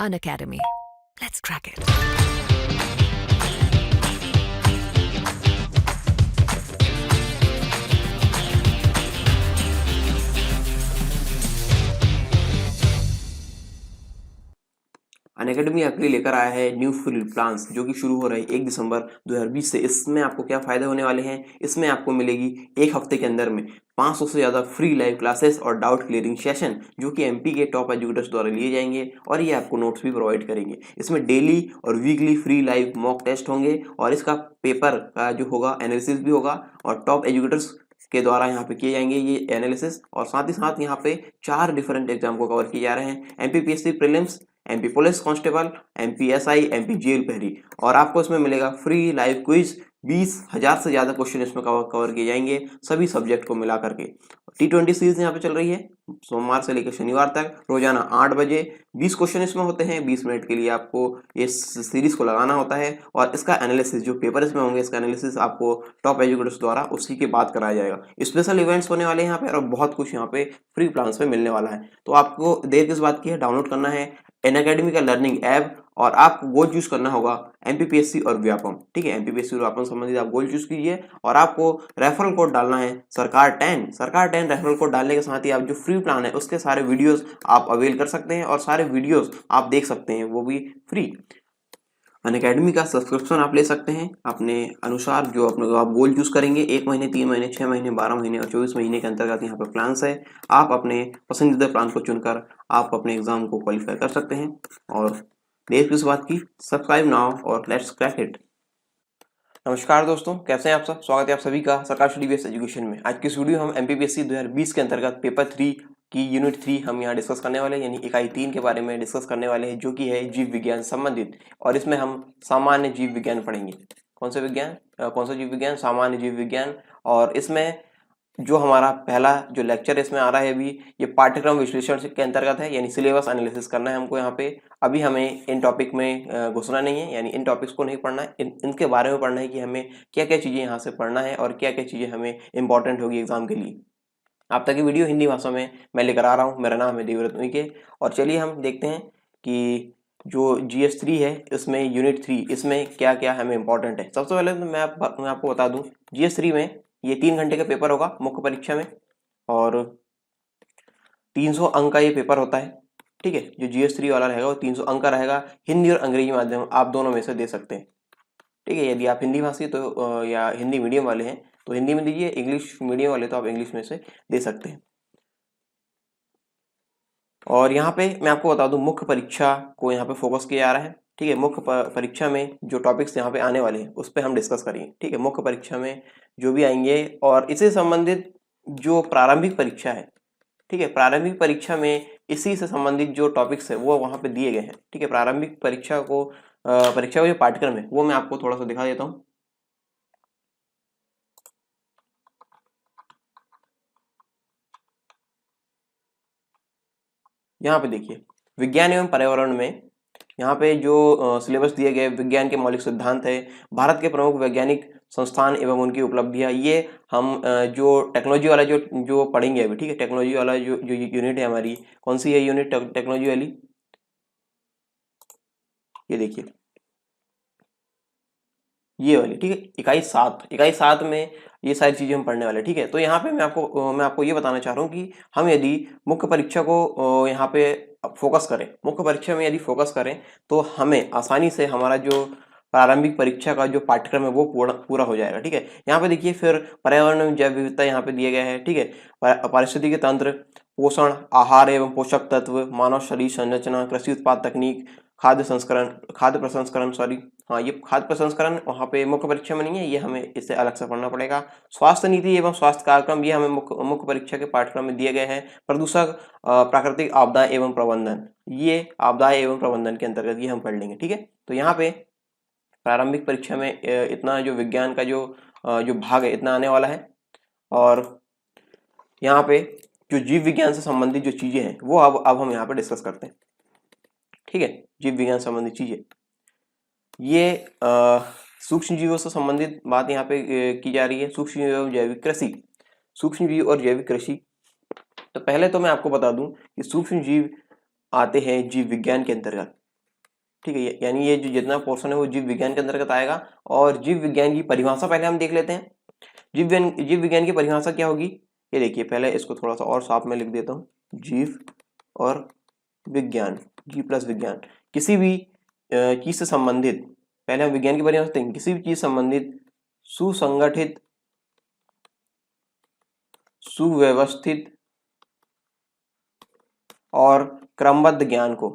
Unacademy. Let's crack it. Unacademy आपके लिए लेकर आया है न्यू फ्री प्लान्स जो कि शुरू हो रहे हैं 1 दिसंबर 2020 से। इसमें आपको क्या फ़ायदे होने वाले हैं? इसमें आपको मिलेगी एक हफ्ते के अंदर में 500 से ज़्यादा फ्री लाइव क्लासेस और डाउट क्लियरिंग सेशन जो कि एमपी के टॉप एजुकेटर्स द्वारा लिए जाएंगे और ये आपको नोट्स भी प्रोवाइड करेंगे। इसमें डेली और weekly free live mock test होंगे और इसका पेपर का जो होगा एनालिसिस भी होगा और टॉप एजुकेटर्स के द्वारा यहाँ पे किए जाएंगे ये एनालिसिस। और साथ ही साथ यहाँ पे 4 डिफरेंट एग्जाम को कवर किए जा रहे हैं: MPPSC prelims, MP police constable, MPSI, MP jail पहरी। और आपको इसमें मिलेगा फ्री लाइव क्विज। 20,000 से ज्यादा क्वेश्चन इसमें कवर किए जाएंगे सभी सब्जेक्ट को मिला करके। T20 सीरीज यहाँ पे चल रही है सोमवार से लेकर शनिवार तक रोजाना 8 बजे। 20 क्वेश्चन इसमें होते हैं, 20 मिनट के लिए आपको इस सीरीज को लगाना होता है और इसका एनालिसिस जो पेपर इसमें होंगे इसका एनालिसिस आपको टॉप एजुकेटर्स द्वारा उसी के बाद कराया जाएगा। स्पेशल इवेंट्स होने वाले हैं यहाँ पे और बहुत कुछ यहाँ पे फ्री प्लान्स में मिलने वाला है। तो आपको देर किस बात की है, डाउनलोड करना है अनअकैडमी का लर्निंग ऐप और आपको गोल चूज करना होगा एमपीपीएससी और व्यापम। ठीक है, एमपीपीएससी और व्यापम संबंधित आप गोल चूज कीजिए और आपको रेफरल कोड डालना है सरकार 10 रेफरल कोड डालने के साथ ही आप जो फ्री प्लान है उसके सारे वीडियोस आप अवेल कर सकते हैं और सारे वीडियोस आप देख सकते हैं वो भी फ्री। अनअकैडमी का सब्सक्रिप्शन आप ले सकते हैं अपने अनुसार जो अपने आप गोल चूज करेंगे। 1 महीने, 3 महीने, 6 महीने, 12 महीने और 24 महीने के अंतर्गत यहाँ पे प्लान्स है। आप अपने पसंदीदा प्लान को चुनकर आप अपने एग्जाम को क्वालिफाई कर सकते हैं। और देर किस बात की, सब्सक्राइब नाउ और लेट्स क्रैक इट। नमस्कार दोस्तों, कैसे हैं आप सब? स्वागत है आप सभी का सरकार स्टडी बेस्ड एजुकेशन में। आज की इस वीडियो हम एमपीपीएससी 2020 के अंतर्गत पेपर 3 की यूनिट 3 हम यहाँ डिस्कस करने वाले हैं, यानी इकाई 3 के बारे में डिस्कस करने वाले हैं जो कि है जीव विज्ञान संबंधित। और इसमें हम सामान्य जीव विज्ञान पढ़ेंगे। कौन सा जीव विज्ञान? सामान्य जीव विज्ञान। और इसमें जो हमारा पहला जो लेक्चर इसमें आ रहा है अभी, ये पाठ्यक्रम विश्लेषण के अंतर्गत है, यानी सिलेबस एनालिसिस करना है हमको यहाँ पे। अभी हमें इन टॉपिक में घुसना नहीं है, यानी इन टॉपिक्स को नहीं पढ़ना है, इनके बारे में पढ़ना है कि हमें क्या क्या चीज़ें यहाँ से पढ़ना है और क्या क्या चीज़ें हमें इंपॉर्टेंट होगी एग्जाम के लिए। आप तक ये वीडियो हिंदी भाषा में मैं लेकर आ रहा हूँ। मेरा नाम है देवव्रत उइके और चलिए हम देखते हैं कि जो GS3 है इसमें यूनिट 3 इसमें क्या क्या हमें इंपॉर्टेंट है। सबसे पहले तो मैं आपको बता दूं, GS3 में ये 3 घंटे का पेपर होगा मुख्य परीक्षा में और 300 अंक का ये पेपर होता है। ठीक है, जो GS3 वाला रहेगा वो 300 अंक का रहेगा। हिंदी और अंग्रेजी माध्यम आप दोनों में से दे सकते हैं। ठीक है, यदि आप हिंदी भाषी तो या हिंदी मीडियम वाले हैं तो हिंदी में दीजिए, इंग्लिश मीडियम वाले तो आप इंग्लिश में से दे सकते हैं। और यहाँ पे मैं आपको बता दूं, मुख्य परीक्षा को यहाँ पे फोकस किया जा रहा है। ठीक है, मुख्य परीक्षा में जो टॉपिक्स यहाँ पे आने वाले हैं उस पर हम डिस्कस करेंगे। ठीक है, मुख्य परीक्षा में जो भी आएंगे और इससे संबंधित जो प्रारंभिक परीक्षा है, ठीक है, प्रारंभिक परीक्षा में इसी से संबंधित जो टॉपिक्स है वो वहाँ पे दिए गए हैं। ठीक है, प्रारंभिक परीक्षा का जो पाठ्यक्रम है वो मैं आपको थोड़ा सा दिखा देता हूँ। यहाँ पे देखिए, विज्ञान एवं पर्यावरण में यहाँ पे जो सिलेबस दिए गए, विज्ञान के मौलिक सिद्धांत है, भारत के प्रमुख वैज्ञानिक संस्थान एवं उनकी उपलब्धियां, ये हम जो टेक्नोलॉजी वाला जो पढ़ेंगे अभी। ठीक है, टेक्नोलॉजी वाला जो यूनिट है हमारी, कौन सी है यूनिट टेक्नोलॉजी वाली? ये देखिए, ये वाली। ठीक है, इकाई 7 में ये सारी चीजें हम पढ़ने वाले हैं। ठीक है, तो यहाँ पे मैं आपको ये बताना चाह रहा हूँ कि हम यदि मुख्य परीक्षा को यहाँ पे फोकस करें, मुख्य परीक्षा में यदि फोकस करें तो हमें आसानी से हमारा जो प्रारंभिक परीक्षा का जो पाठ्यक्रम है वो पूरा हो जाएगा। ठीक है, यहाँ पे देखिए, फिर पर्यावरण में जैव विविधता यहाँ पे दिए गए हैं। ठीक है, पारिस्थितिक तंत्र, पोषण, आहार एवं पोषक तत्व, मानव शरीर संरचना, कृषि उत्पाद तकनीक, खाद्य प्रसंस्करण सॉरी, हाँ, ये खाद्य प्रसंस्करण वहाँ पे मुख्य परीक्षा में नहीं है, ये हमें इससे अलग से पढ़ना पड़ेगा। स्वास्थ्य नीति एवं स्वास्थ्य कार्यक्रम, ये हमें मुख्य परीक्षा के पाठ्यक्रम में दिए गए हैं। प्रदूषक, प्राकृतिक आपदा एवं प्रबंधन, ये आपदा एवं प्रबंधन के अंतर्गत ये हम पढ़ लेंगे। ठीक है, तो यहाँ पे प्रारंभिक परीक्षा में इतना जो विज्ञान का जो भाग है इतना आने वाला है। और यहाँ पे जो जीव विज्ञान से संबंधित जो चीजें हैं वो अब हम यहाँ पे डिस्कस करते हैं। ठीक है, जीव विज्ञान संबंधित चीजें, ये सूक्ष्म जीवों से संबंधित बात यहाँ पे की जा रही है। सूक्ष्म जीव और जैविक कृषि, सूक्ष्म जीव और जैविक कृषि। तो पहले तो मैं आपको बता दूं कि सूक्ष्म जीव आते हैं जीव विज्ञान के अंतर्गत। ठीक है। यानी ये जो जितना पोर्शन है वो जीव विज्ञान के अंतर्गत आएगा। और जीव विज्ञान की परिभाषा पहले हम देख लेते हैं। जीव विज्ञान की परिभाषा क्या होगी, ये देखिए, पहले इसको थोड़ा सा और साफ में लिख देता हूँ। जीव और विज्ञान, जी प्लस विज्ञान, किसी भी चीज से संबंधित, पहले हम विज्ञान की परिभाषा देखेंगे, किसी भी चीज संबंधित सुसंगठित, सुव्यवस्थित और क्रमबद्ध ज्ञान को,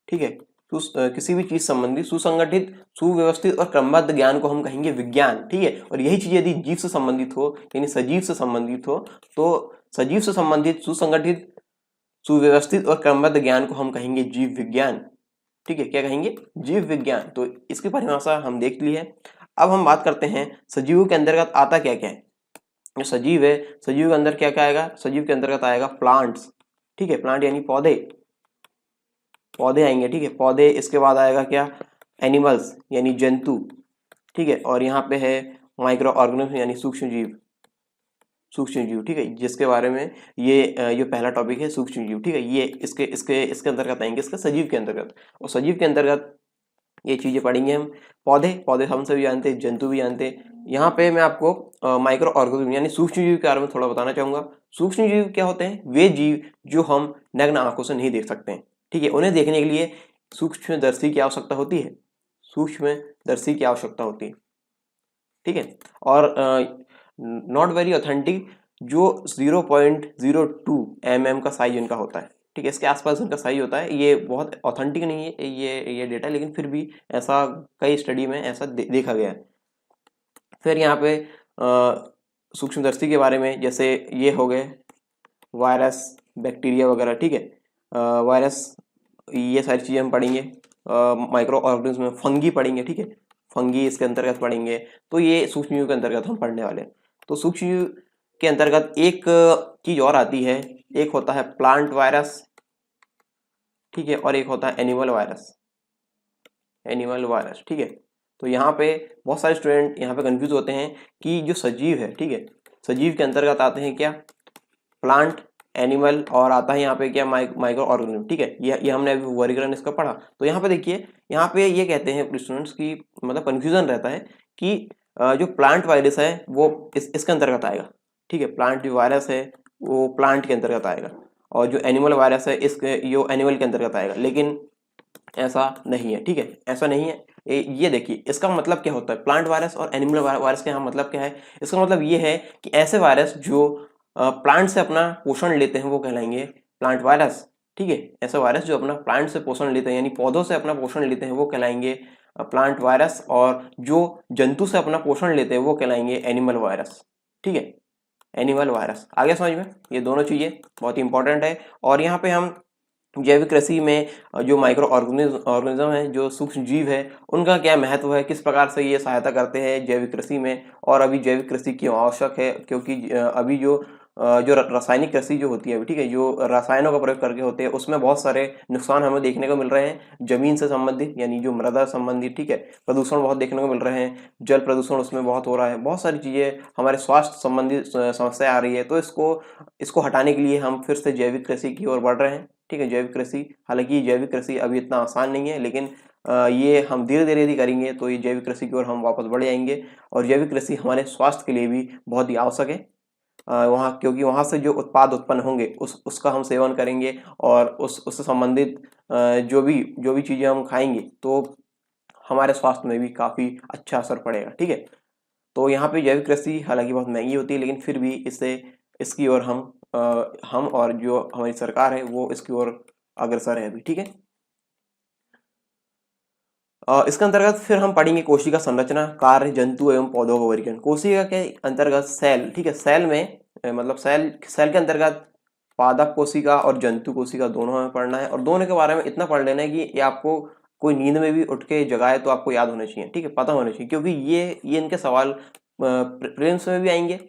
ठीक है, किसी भी चीज संबंधी सुसंगठित, सुव्यवस्थित और क्रमबद्ध ज्ञान को हम कहेंगे विज्ञान, ठीक है। और यही चीज यदि जीव से संबंधित हो, यानी सजीव से संबंधित हो, तो सजीव से संबंधित सुसंगठित, सुव्यवस्थित और क्रमबद्ध ज्ञान को हम कहेंगे जीव विज्ञान, ठीक है। क्या कहेंगे? जीव विज्ञान। तो इसकी परिभाषा हम देख ली है। अब हम बात करते हैं सजीवों के अंतर्गत आता क्या क्या है। जो सजीव है, सजीव के अंदर क्या क्या आएगा? सजीव के अंतर्गत आएगा प्लांट्स, ठीक है, प्लांट यानी पौधे, पौधे आएंगे, ठीक है, पौधे। इसके बाद आएगा क्या? एनिमल्स यानी जंतु, ठीक है। और यहाँ पे है माइक्रो ऑर्गेनिज्म यानी सूक्ष्म जीव, सूक्ष्म जीव, ठीक है, जिसके बारे में ये पहला टॉपिक है, सूक्ष्म जीव, ठीक है। ये इसके अंतर्गत आएंगे, इसके सजीव के अंतर्गत। और सजीव के अंतर्गत ये चीजें पढ़ेंगे हम। पौधे हम सभी जानते हैं, जंतु भी जानते हैं। यहाँ पे मैं आपको माइक्रो ऑर्गेनिज्म यानी सूक्ष्म जीव के बारे में थोड़ा बताना चाहूंगा। सूक्ष्म जीव क्या होते हैं? वे जीव जो हम नग्न आंखों से नहीं देख सकते हैं, ठीक है। उन्हें देखने के लिए सूक्ष्मदर्शी की आवश्यकता होती है, सूक्ष्मदर्शी की आवश्यकता होती है, ठीक है। और नॉट वेरी ऑथेंटिक, जो 0.02 mm का साइज इनका होता है, ठीक है, इसके आसपास इनका साइज होता है। ये बहुत ऑथेंटिक नहीं है ये डेटा, लेकिन फिर भी ऐसा कई स्टडी में ऐसा देखा गया है। फिर यहाँ पे सूक्ष्मदर्शी के बारे में, जैसे ये हो गए वायरस, बैक्टीरिया वगैरह, ठीक है, वायरस, ये सारी चीज़ें हम पढ़ेंगे। माइक्रो ऑर्गेनिज्म में फंगी पढ़ेंगे, ठीक है, फंगी इसके अंतर्गत पढ़ेंगे। तो ये सूक्ष्म जीव के अंतर्गत हम पढ़ने वाले हैं। तो सूक्ष्म जीव के अंतर्गत एक चीज और आती है, एक होता है प्लांट वायरस, ठीक है, और एक होता है एनिमल वायरस, एनिमल वायरस, ठीक है। तो यहाँ पे बहुत सारे स्टूडेंट यहाँ पे कंफ्यूज होते हैं कि जो सजीव है, ठीक है, सजीव के अंतर्गत आते हैं क्या? प्लांट, एनिमल, और आता है यहाँ पे क्या? माइक्रो ऑर्गेनिज्म, ठीक है। ये हमने अभी वर्गीकरण इसका पढ़ा। तो यहाँ पे देखिए, यहाँ पे ये कहते हैं स्टूडेंट्स की, मतलब कंफ्यूजन रहता है कि जो प्लांट वायरस है वो इसके अंतर्गत आएगा, ठीक है, प्लांट जो वायरस है वो प्लांट के अंतर्गत आएगा, और जो एनिमल वायरस है इसके यो एनिमल के अंतर्गत आएगा। लेकिन ऐसा नहीं है, ठीक है, ऐसा नहीं है। ये देखिए, इसका मतलब क्या होता है? प्लांट वायरस और एनिमल वायरस का यहाँ मतलब क्या है? इसका मतलब ये है कि ऐसे वायरस जो प्लांट से अपना पोषण लेते हैं वो कहलाएंगे प्लांट वायरस, ठीक है। ऐसे वायरस जो अपना प्लांट से पोषण लेते हैं, यानी पौधों से अपना पोषण लेते हैं, वो कहलाएंगे प्लांट वायरस। और जो जंतु से अपना पोषण लेते हैं वो कहलाएंगे एनिमल वायरस, ठीक है, एनिमल वायरस। आगे समझ में? ये दोनों चीजें बहुत इंपॉर्टेंट है। और यहाँ पे हम जैविक कृषि में जो माइक्रो ऑर्गेनिज्म है, जो सूक्ष्म जीव है, उनका क्या महत्व है, किस प्रकार से ये सहायता करते हैं जैविक कृषि में, और अभी जैविक कृषि क्यों आवश्यक है, क्योंकि अभी जो रासायनिक कृषि जो होती है अभी, ठीक है, जो रसायनों का प्रयोग करके होते हैं, उसमें बहुत सारे नुकसान हमें देखने को मिल रहे हैं। जमीन से संबंधित यानी जो मृदा संबंधित, ठीक है, प्रदूषण बहुत देखने को मिल रहे हैं, जल प्रदूषण उसमें बहुत हो रहा है, बहुत सारी चीजें हमारे स्वास्थ्य संबंधित समस्या आ रही है। तो इसको हटाने के लिए हम फिर से जैविक कृषि की ओर बढ़ रहे हैं, ठीक है, जैविक कृषि। हालांकि जैविक कृषि अभी इतना आसान नहीं है, लेकिन ये हम धीरे धीरे यदि करेंगे तो ये जैविक कृषि की ओर हम वापस बढ़ जाएंगे। और जैविक कृषि हमारे स्वास्थ्य के लिए भी बहुत ही आवश्यक है, वहाँ, क्योंकि वहाँ से जो उत्पाद उत्पन्न होंगे उसका हम सेवन करेंगे, और उससे संबंधित जो भी चीज़ें हम खाएंगे तो हमारे स्वास्थ्य में भी काफ़ी अच्छा असर पड़ेगा, ठीक है। तो यहाँ पे जैविक कृषि हालांकि बहुत महंगी होती है, लेकिन फिर भी इसकी ओर हम और जो हमारी सरकार है वो इसकी ओर अग्रसर है अभी, ठीक है। इसके अंतर्गत फिर हम पढ़ेंगे कोशिका संरचना, कार्य, जंतु एवं पौधों का वर्गीकरण। कोशिका के अंतर्गत सेल, ठीक है, सेल में मतलब सेल के अंतर्गत पादप कोशिका और जंतु कोशिका दोनों हमें पढ़ना है। और दोनों के बारे में इतना पढ़ लेना है कि ये आपको कोई नींद में भी उठ के जगाए तो आपको याद होना चाहिए, ठीक है, पता होना चाहिए, क्योंकि ये इनके सवाल प्रीलिम्स में भी आएंगे,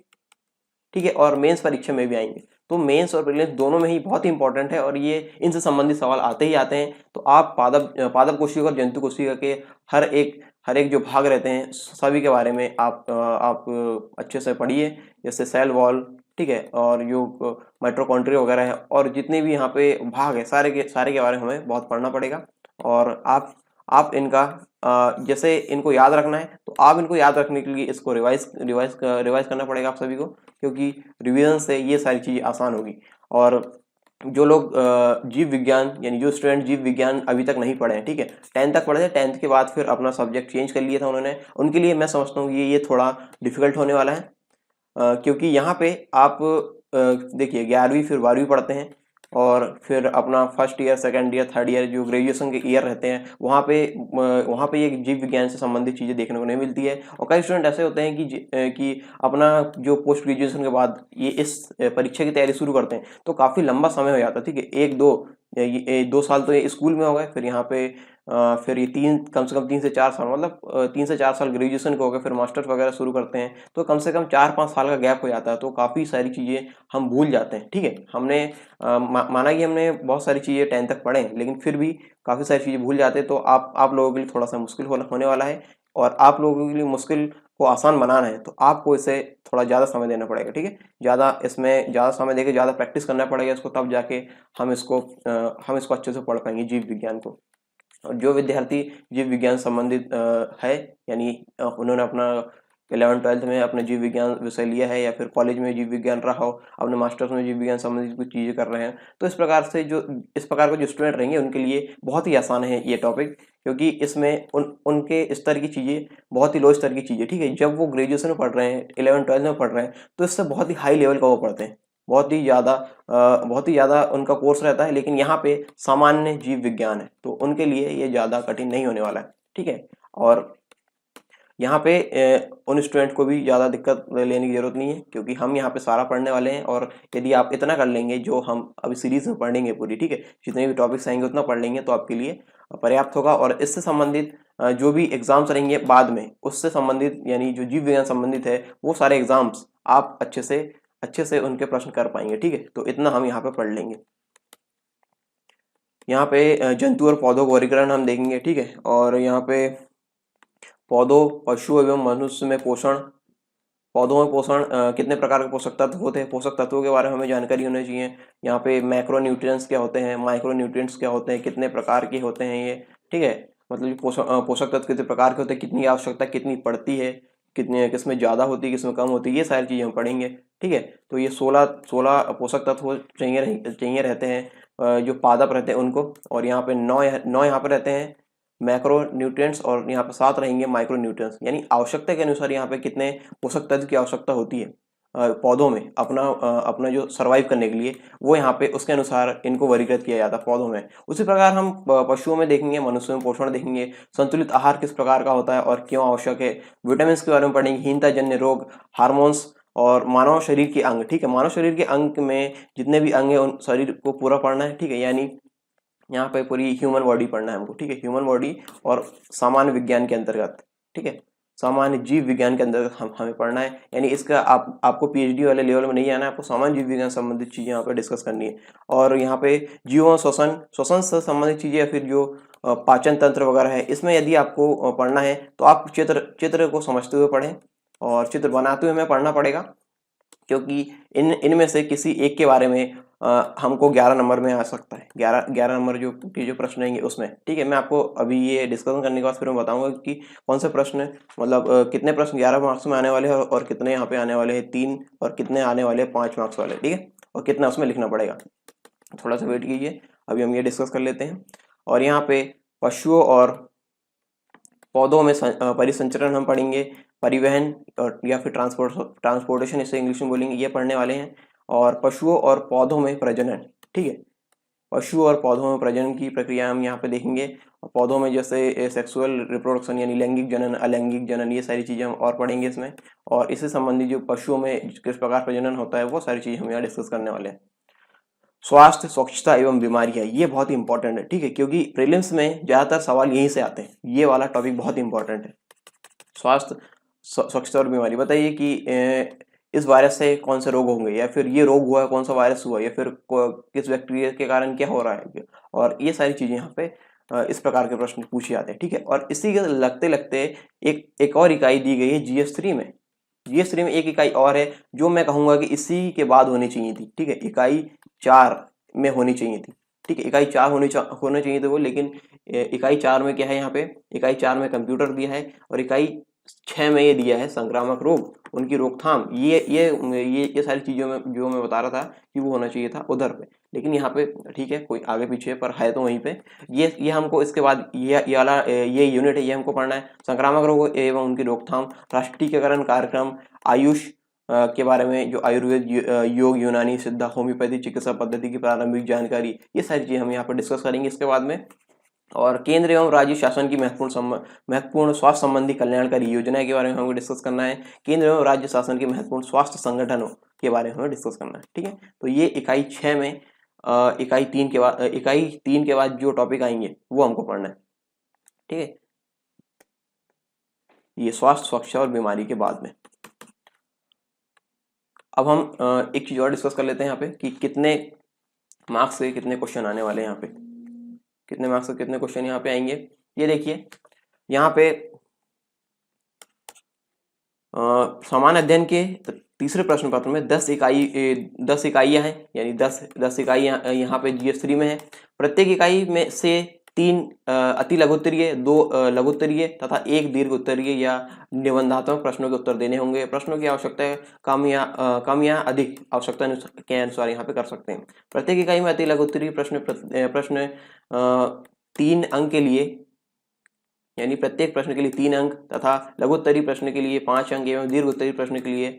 ठीक है, और मेंस परीक्षा में भी आएंगे। तो मेंस और प्रीलिम्स दोनों में ही बहुत इंपॉर्टेंट है, और ये इनसे संबंधित सवाल आते ही आते हैं। तो आप पादप कोशिका और जंतु कोशिका के हर एक जो भाग रहते हैं सभी के बारे में आप अच्छे से पढ़िए, जैसे सेल वॉल, ठीक है, और जो माइटोकॉन्ड्रिया वगैरह है, और जितने भी यहाँ पे भाग है सारे के बारे में हमें बहुत पढ़ना पड़ेगा। और आप इनका जैसे इनको याद रखना है तो आप इनको याद रखने के लिए इसको रिवाइज करना पड़ेगा आप सभी को, क्योंकि रिवीजन से ये सारी चीज़ें आसान होगी। और जो लोग जीव विज्ञान यानी जो स्टूडेंट जीव विज्ञान अभी तक नहीं पढ़े हैं, ठीक है, 10th तक पढ़े थे, 10th के बाद फिर अपना सब्जेक्ट चेंज कर लिया था उन्होंने, उनके लिए मैं समझता हूँ कि ये थोड़ा डिफिकल्ट होने वाला है। क्योंकि यहाँ पे आप देखिए 11वीं फिर 12वीं पढ़ते हैं और फिर अपना first year, second year, third year जो ग्रेजुएशन के ईयर रहते हैं वहाँ पे ये जीव विज्ञान से संबंधित चीज़ें देखने को नहीं मिलती है। और कई स्टूडेंट ऐसे होते हैं कि अपना जो पोस्ट ग्रेजुएशन के बाद ये इस परीक्षा की तैयारी शुरू करते हैं तो काफ़ी लंबा समय हो जाता है, ठीक है, 2 साल तो ये स्कूल में हो गए, फिर यहाँ पे फिर ये कम से कम 3 से 4 साल, मतलब 3 से 4 साल ग्रेजुएशन के हो गए, फिर मास्टर्स वगैरह शुरू करते हैं तो कम से कम 4-5 साल का गैप हो जाता है, तो काफ़ी सारी चीज़ें हम भूल जाते हैं, ठीक है। हमने माना कि हमने बहुत सारी चीज़ें 10th तक पढ़े लेकिन फिर भी काफ़ी सारी चीज़ें भूल जाते हैं, तो आप लोगों के लिए थोड़ा सा मुश्किल होने वाला है। और आप लोगों के लिए मुश्किल को आसान बनाना है तो आपको इसे थोड़ा ज़्यादा समय देना पड़ेगा, ठीक है, इसमें ज़्यादा समय देकर ज़्यादा प्रैक्टिस करना पड़ेगा इसको, तब जाके हम इसको अच्छे से पढ़ पाएंगे जीव विज्ञान को। और जो विद्यार्थी जीव विज्ञान संबंधित है, यानी उन्होंने अपना 11th-12th में अपने जीव विज्ञान विषय लिया है या फिर कॉलेज में जीव विज्ञान रहा हो, अपने मास्टर्स में जीव विज्ञान संबंधित कुछ चीज़ें कर रहे हैं, तो इस प्रकार के जो स्टूडेंट रहेंगे उनके लिए बहुत ही आसान है ये टॉपिक, क्योंकि इसमें उनके स्तर की चीज़ें बहुत ही लो स्तर की चीज़ें, ठीक है, जब वो ग्रेजुएशन में पढ़ रहे हैं, 11th-12th में पढ़ रहे हैं तो इससे बहुत ही हाई लेवल का वो पढ़ते हैं, बहुत ही ज़्यादा उनका कोर्स रहता है, लेकिन यहाँ पे सामान्य जीव विज्ञान है तो उनके लिए ये ज़्यादा कठिन नहीं होने वाला है, ठीक है। और यहाँ पे उन स्टूडेंट को भी ज़्यादा दिक्कत लेने की ज़रूरत नहीं है, क्योंकि हम यहाँ पे सारा पढ़ने वाले हैं और यदि आप इतना कर लेंगे जो हम अभी सीरीज़ में पढ़ेंगे पूरी, ठीक है, जितने भी टॉपिक्स आएंगे उतना पढ़ लेंगे तो आपके लिए पर्याप्त होगा। और इससे संबंधित जो भी एग्ज़ाम्स रहेंगे बाद में उससे संबंधित, यानी जो जीव विज्ञान संबंधित है वो सारे एग्ज़ाम्स आप अच्छे से उनके प्रश्न कर पाएंगे, ठीक है, तो इतना हम यहाँ पे पढ़ लेंगे। यहाँ पे जंतु और पौधों का वर्गीकरण हम देखेंगे, ठीक है, और यहाँ पे पौधों, पशु एवं मनुष्य में पोषण, पौधों में पोषण कितने प्रकार के पोषक तत्व होते हैं, पोषक तत्वों के बारे में हमें जानकारी होनी चाहिए। यहाँ पे मैक्रो न्यूट्रिएंट्स क्या होते हैं, माइक्रो न्यूट्रिएंट्स क्या होते हैं, कितने प्रकार के होते हैं ये, ठीक है, मतलब पोषक तत्व कितने प्रकार के होते हैं, कितनी आवश्यकता कितनी पड़ती है, किसमें ज़्यादा होती है, किसमें कम होती है, ये सारी चीज़ें हम पढ़ेंगे, ठीक है। तो ये 16 पोषक तत्व चाहिए रहते हैं जो पादप रहते हैं उनको, और यहाँ पे 9 यहाँ पे रहते हैं मैक्रो न्यूट्रिएंट्स, और यहाँ पे 7 रहेंगे माइक्रो न्यूट्रिएंट्स, यानी आवश्यकता के अनुसार यहाँ पे कितने पोषक तत्व की आवश्यकता होती है पौधों में अपना जो सर्वाइव करने के लिए, वो यहाँ पे उसके अनुसार इनको वर्गीकृत किया जाता है पौधों में। उसी प्रकार हम पशुओं में देखेंगे, मनुष्यों में पोषण देखेंगे, संतुलित आहार किस प्रकार का होता है और क्यों आवश्यक है, विटामिन के बारे में पढ़ेंगे, हीनता जन्य रोग, हार्मोन्स, और मानव शरीर के अंग, ठीक है, मानव शरीर के अंग में जितने भी अंग है उन शरीर को पूरा पढ़ना है, ठीक है, यानी यहाँ पे पूरी ह्यूमन बॉडी पढ़ना है हमको, ठीक है, ह्यूमन बॉडी और सामान्य विज्ञान के अंतर्गत, ठीक है, सामान्य जीव विज्ञान के अंदर हमें पढ़ना है, यानी इसका आपको पीएचडी वाले लेवल में नहीं आना है, आपको सामान्य जीव विज्ञान संबंधित चीज़ें यहाँ पे डिस्कस करनी है। और यहाँ पे जीवों श्वसन से संबंधित चीज़ें या फिर जो पाचन तंत्र वगैरह है, इसमें यदि आपको पढ़ना है तो आप चित्र को समझते हुए पढ़ें और चित्र बनाते हुए हमें पढ़ना पड़ेगा, क्योंकि इनमें से किसी एक के बारे में हमको 11 नंबर में आ सकता है, 11 नंबर जो प्रश्न रहेंगे उसमें, ठीक है। मैं आपको अभी ये डिस्कशन करने के बाद फिर मैं बताऊंगा कि कौन से प्रश्न, मतलब कितने प्रश्न 11 मार्क्स में आने वाले हैं और कितने यहाँ पे आने वाले हैं 3, और कितने आने वाले हैं 5 मार्क्स वाले, ठीक है, और कितना उसमें लिखना पड़ेगा। थोड़ा सा वेट कीजिए, अभी हम ये डिस्कस कर लेते हैं। और यहाँ पे पशुओं और पौधों में परिसंचरण हम पढ़ेंगे, परिवहन और या फिर ट्रांसपोर्टेशन, इसे इंग्लिश में बोलेंगे, ये पढ़ने वाले हैं। और पशुओं और पौधों में प्रजनन, ठीक है, पशु और पौधों में प्रजनन की प्रक्रिया हम यहाँ पे देखेंगे। और पौधों में जैसे सेक्सुअल रिप्रोडक्शन यानी लैंगिक जनन, अलैंगिक जनन, ये सारी चीज़ें हम और पढ़ेंगे इसमें। और इससे संबंधित जो पशुओं में किस प्रकार प्रजनन होता है वो सारी चीज़ हम यहाँ डिस्कस करने वाले हैं। स्वास्थ्य, स्वच्छता एवं बीमारियां, ये बहुत ही इंपॉर्टेंट है, ठीक है, क्योंकि प्रीलिम्स में ज़्यादातर सवाल यहीं से आते हैं, ये वाला टॉपिक बहुत इंपॉर्टेंट है। स्वास्थ्य, स्वच्छता और बीमारी, बताइए कि इस वायरस से कौन से रोग होंगे, या फिर ये रोग हुआ है, कौन सा वायरस हुआ, या फिर किस बैक्टीरिया के कारण क्या हो रहा है, और ये सारी चीज़ें यहाँ पे इस प्रकार के प्रश्न पूछे जाते हैं, ठीक है। और इसी के लगते लगते एक और इकाई दी गई है GS3 में। GS3 में एक इकाई और है जो मैं कहूँगा कि इसी के बाद होनी चाहिए थी, ठीक है, इकाई 4 में होनी चाहिए थी। ठीक है, इकाई 4 होने चाहिए थे वो, लेकिन इकाई 4 में क्या है, यहाँ पे इकाई 4 में कंप्यूटर दिया है और इकाई 6 में ये दिया है संक्रामक रोग, उनकी रोकथाम। ये सारी चीज़ों में जो मैं बता रहा था कि वो होना चाहिए था उधर पे, लेकिन यहाँ पे ठीक है, कोई आगे पीछे पर है तो वहीं पे। ये हमको इसके बाद ये वाला ये यूनिट है, ये हमको पढ़ना है। संक्रामक रोग एवं उनकी रोकथाम, राष्ट्रीयकरण कार्यक्रम, आयुष के बारे में, जो आयुर्वेद, योग, यूनानी, सिद्धा, होम्योपैथी चिकित्सा पद्धति की प्रारंभिक जानकारी, ये सारी चीज़ें हम यहाँ पर डिस्कस करेंगे इसके बाद में। और केंद्र एवं राज्य शासन की महत्वपूर्ण स्वास्थ्य संबंधी कल्याणकारी योजनाएं के बारे में हमें डिस्कस करना है। केंद्र एवं राज्य शासन के महत्वपूर्ण स्वास्थ्य संगठनों के बारे में हमें डिस्कस करना है। ठीक है, तो ये इकाई 6 में इकाई 3 के बाद जो टॉपिक आएंगे वो हमको पढ़ना है। ठीक है, ये स्वास्थ्य, सुरक्षा और बीमारी के बाद में। अब हम एक चीज और डिस्कस कर लेते हैं यहाँ पे कि कितने मार्क्स से कितने क्वेश्चन आने वाले हैं। यहाँ पे कितने मार्क्स से कितने क्वेश्चन यहाँ पे आएंगे, ये देखिए। यहाँ पे सामान्य अध्ययन के तीसरे प्रश्न पत्र में 10 इकाइयां हैं, यानी 10 इकाइयां यहाँ पे GS3 में है। प्रत्येक इकाई में से 3 अति लघुत्तरीय, 2 लघुत्तरीय तथा 1 दीर्घ उत्तरीय या निबंधात्मक प्रश्नों के उत्तर देने होंगे। प्रश्नों की आवश्यकता है कम या अधिक आवश्यकता के अनुसार यहाँ पे कर सकते हैं। प्रत्येक इकाई में अति लघुत्तरीय प्रश्न 3 अंक के लिए, यानी प्रत्येक प्रश्न के लिए 3 अंक तथा लघुत्तरीय प्रश्न के लिए 5 अंक एवं दीर्घ उत्तरीय प्रश्न के लिए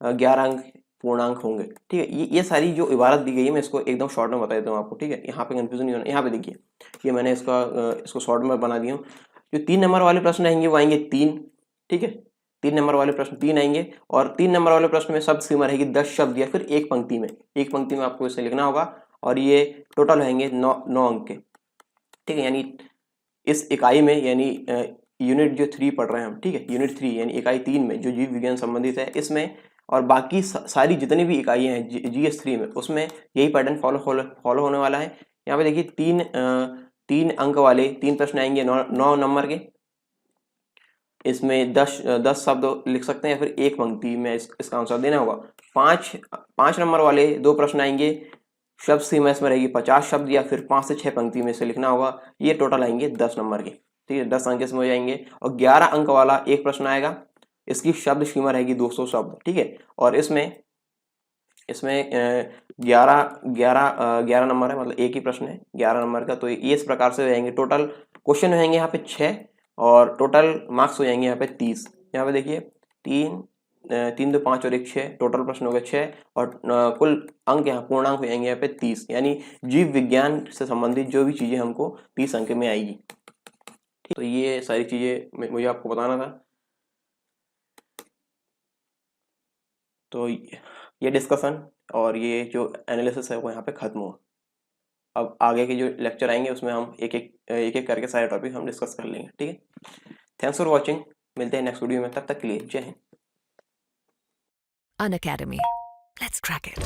11 अंक पूर्णांक होंगे। ठीक है, ये सारी जो इबारत दी गई है मैं इसको एकदम शॉर्ट में बता देता हूँ आपको। ठीक है, यहाँ पे कंफ्यूजन नहीं होना। यहाँ पे देखिए, ये मैंने इसको शॉर्ट में बना दिया हूँ। जो 3 नंबर वाले प्रश्न आएंगे वो आएंगे 3। ठीक है, 3 नंबर वाले प्रश्न 3 आएंगे और 3 नंबर वाले प्रश्न में शब्द सीमा रहेगी 10 शब्द या फिर एक पंक्ति में आपको इसे लिखना होगा और ये टोटल रहेंगे 9 अंक के। ठीक है, यानी इस इकाई में, यानी यूनिट जो 3 पढ़ रहे हैं हम, ठीक है, यूनिट 3 यानी इकाई 3 में जो जीव विज्ञान संबंधित है इसमें, और बाकी सारी जितनी भी इकाइयाँ हैं GS3 में, उसमें यही पैटर्न फॉलो होने वाला है। यहाँ पे देखिए 3 अंक वाले 3 प्रश्न आएंगे 9 नंबर के। इसमें 10 शब्द लिख सकते हैं या फिर एक पंक्ति में इसका आंसर देना होगा। 5 नंबर वाले 2 प्रश्न आएंगे, शब्द सीमा इसमें रहेगी 50 शब्द या फिर 5 से 6 पंक्ति में से लिखना होगा। ये टोटल आएंगे 10 नंबर के। ठीक है, 10 अंक इसमें हो जाएंगे। और 11 अंक वाला एक प्रश्न आएगा, इसकी शब्द सीमा रहेगी 200 शब्द। ठीक है, और इसमें 11 नंबर है, मतलब एक ही प्रश्न है 11 नंबर का। तो ये इस प्रकार से हो जाएंगे। टोटल क्वेश्चन हो जाएंगे यहाँ पे 6 और टोटल मार्क्स हो जाएंगे यहाँ पे 30। यहाँ पे देखिए 3 2 5 और 1 6, टोटल प्रश्न हो गए 6 और कुल अंक यहाँ पूर्णांक हो जाएंगे यहाँ पे 30, यानी जीव विज्ञान से संबंधित जो भी चीजें हमको 30 अंक में आएगी। तो ये सारी चीजें मुझे आपको बताना था। तो ये डिस्कशन और ये जो एनालिसिस है वो यहाँ पे खत्म हुआ। अब आगे के जो लेक्चर आएंगे उसमें हम एक एक करके सारे टॉपिक हम डिस्कस कर लेंगे। ठीक है, थैंक्स फॉर वॉचिंग। मिलते हैं नेक्स्ट वीडियो में, तब तक के लिए जय Hind. Unacademy. Let's crack it.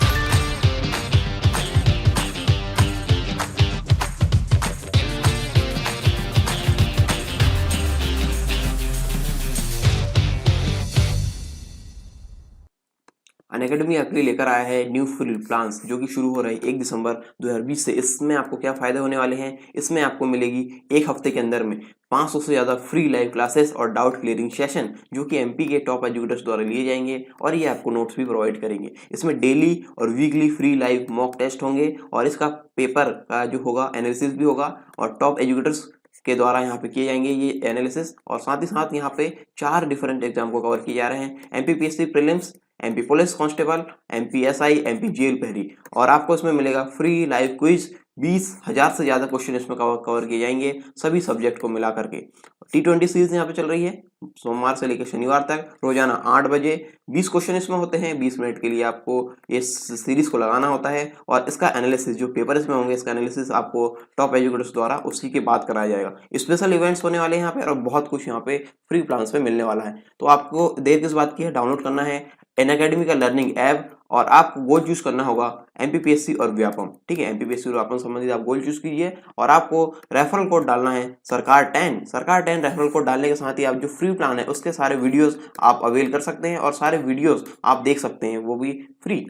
Unacademy आपके लिए लेकर आया है न्यू फ्री प्लान्स, जो कि शुरू हो रहा है 1 दिसंबर 2020 से। इसमें आपको क्या फायदे होने वाले हैं, इसमें आपको मिलेगी एक हफ्ते के अंदर में 500 से ज़्यादा फ्री लाइव क्लासेस और डाउट क्लियरिंग सेशन, जो कि MP के टॉप एजुकेटर्स द्वारा लिए जाएंगे और ये आपको नोट्स भी प्रोवाइड करेंगे। इसमें डेली और weekly free live mock test होंगे और इसका पेपर का जो होगा एनालिसिस भी होगा और टॉप एजुकेटर्स के द्वारा यहाँ पे किए जाएंगे ये एनालिसिस। और साथ ही साथ यहाँ पे 4 डिफरेंट एग्जाम को कवर किए जा रहे हैं, MPPSC prelims, MP police constable, MP SI, MP jail पहरी। और आपको इसमें मिलेगा फ्री लाइव क्विज, 20,000 से ज़्यादा क्वेश्चन इसमें कवर किए जाएंगे सभी सब्जेक्ट को मिला करके। T20 सीरीज यहाँ पे चल रही है सोमवार से लेकर शनिवार तक, रोजाना 8 बजे 20 क्वेश्चन इसमें होते हैं। 20 मिनट के लिए आपको इस सीरीज को लगाना होता है और इसका एनालिसिस, जो पेपर इसमें होंगे, इसका एनालिसिस आपको टॉप एजुकेटर्स द्वारा उसी के बाद कराया जाएगा। स्पेशल इवेंट्स होने वाले हैं यहाँ पे और बहुत कुछ यहाँ पे फ्री प्लान्स पे मिलने वाला है। तो आपको देर किस बात की है, डाउनलोड करना है अनअकैडमी का लर्निंग ऐप और आपको गोल चूज करना होगा MPPSC और व्यापम। ठीक है, MPPSC और व्यापम संबंधित आप गोल चूज कीजिए और आपको रेफरल कोड डालना है सरकार 10 रेफरल कोड डालने के साथ ही आप जो फ्री प्लान है उसके सारे वीडियोस आप अवेल कर सकते हैं और सारे वीडियोस आप देख सकते हैं, वो भी फ्री।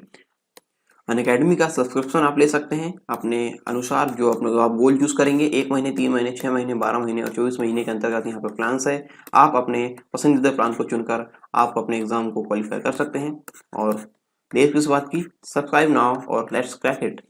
अनअकैडमी का सब्सक्रिप्शन आप ले सकते हैं अपने अनुसार, जो आप गोल चूज करेंगे, 1 महीने, 3 महीने, 6 महीने, 12 महीने और 24 महीने के अंतर्गत यहाँ पर प्लान्स है। आप अपने पसंदीदा प्लान को चुनकर आप अपने एग्जाम को क्वालिफाई कर सकते हैं। और देर किस बात की, सब्सक्राइब नाउ और लेट्स क्रैक इट।